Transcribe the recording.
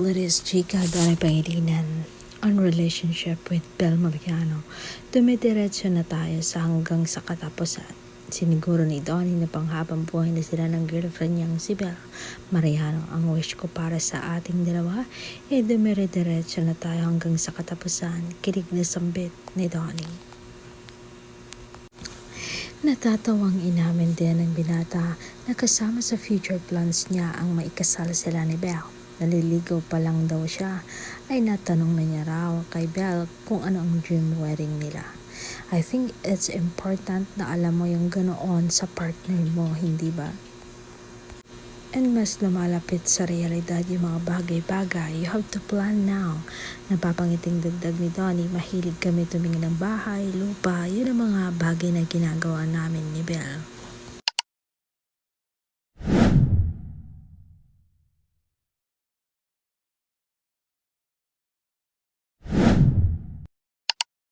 Gladys Chica Donnie Pangilinan on relationship with Bel Mariano. Dumidiretso na tayo sa hanggang sa katapusan. Siniguro ni Donnie na panghabang buhay na sila ng girlfriend niyang si Bel Mariano. Ang wish ko para sa ating dalawa ay dumidiretso na tayo hanggang sa katapusan. Kilig na sambit ni Donnie. Natatawang inamin din ng binata na kasama sa future plans niya ang maikasal sila ni Bel. Naliligaw pa lang daw siya ay natanong na niya raw kay Bel kung ano ang dream wedding nila. I think it's important na alam mo yung ganoon sa partner mo, hindi ba? And mas lumalapit sa realidad yung mga bagay-bagay. You have to plan now. Napapangiting dagdag ni Donnie, mahilig kami tumingin ng bahay, lupa, yun ang mga bagay na ginagawa namin ni Bel.